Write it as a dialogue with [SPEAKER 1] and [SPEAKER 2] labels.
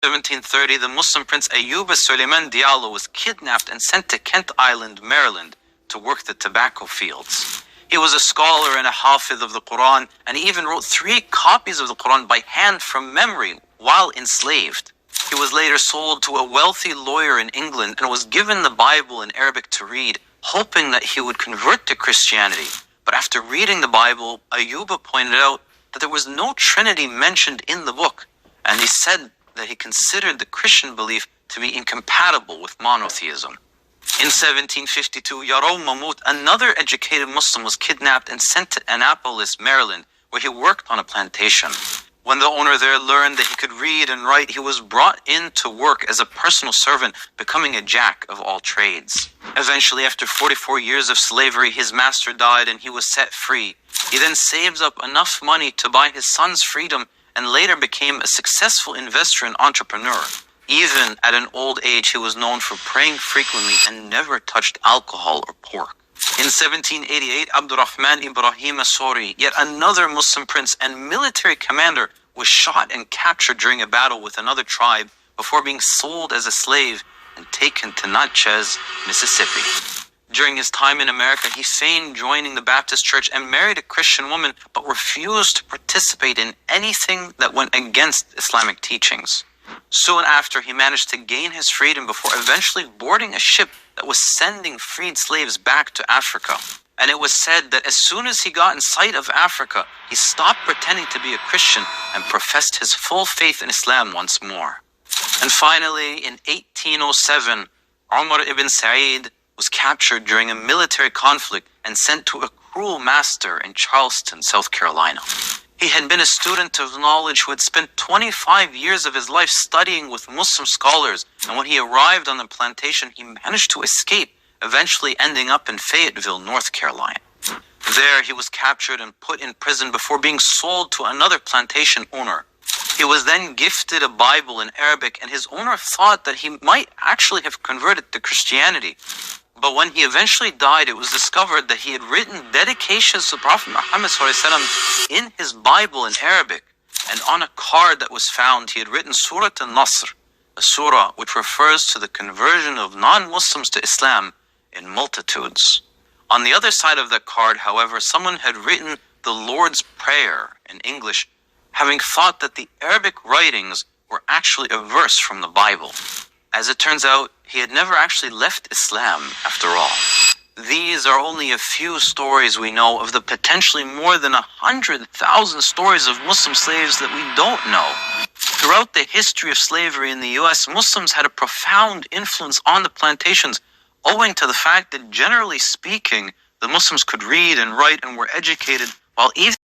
[SPEAKER 1] 1730, the Muslim prince Abraham Diollo was kidnapped and sent to Kent Island, Maryland, to work the tobacco fields. He was a scholar and a hafiz of the Quran, and he even wrote 3 copies of the Quran by hand from memory while enslaved. He was later sold to a wealthy lawyer in England and was given the Bible in Arabic to read, hoping that he would convert to Christianity. But after reading the Bible, Ayuba pointed out that there was no Trinity mentioned in the book, and he said that he considered the Christian belief to be incompatible with monotheism. In 1752, Yarow Mahmoud, another educated Muslim, was kidnapped and sent to Annapolis, Maryland, where he worked on a plantation. When the owner there learned that he could read and write, he was brought in to work as a personal servant, becoming a jack of all trades. Eventually, after 44 years of slavery, his master died and he was set free. He then saved up enough money to buy his son's freedom and later became a successful investor and entrepreneur. Even at an old age, he was known for praying frequently and never touched alcohol or pork. In 1788, Abdurrahman Ibrahim Asori, yet another Muslim prince and military commander, was shot and captured during a battle with another tribe before being sold as a slave and taken to Natchez, Mississippi. During his time in America, he feigned joining the Baptist church and married a Christian woman, but refused to participate in anything that went against Islamic teachings. Soon after, he managed to gain his freedom before eventually boarding a ship that was sending freed slaves back to Africa. And it was said that as soon as he got in sight of Africa, he stopped pretending to be a Christian and professed his full faith in Islam once more. And finally, in 1807, Umar ibn Sa'id was captured during a military conflict and sent to a cruel master in Charleston, South Carolina. He had been a student of knowledge who had spent 25 years of his life studying with Muslim scholars, and when he arrived on the plantation, he managed to escape, eventually ending up in Fayetteville, North Carolina. There, he was captured and put in prison before being sold to another plantation owner. He was then gifted a Bible in Arabic, and his owner thought that he might actually have converted to Christianity. But when he eventually died, it was discovered that he had written dedications to Prophet Muhammad ﷺ in his Bible in Arabic. And on a card that was found, he had written Surah Al-Nasr, a surah which refers to the conversion of non-Muslims to Islam in multitudes. On the other side of the card, however, someone had written the Lord's Prayer in English, having thought that the Arabic writings were actually a verse from the Bible. As it turns out, he had never actually left Islam after all. These are only a few stories we know of the potentially more than 100,000 stories of Muslim slaves that we don't know. Throughout the history of slavery in the US, Muslims had a profound influence on the plantations, owing to the fact that, generally speaking, the Muslims could read and write and were educated, while even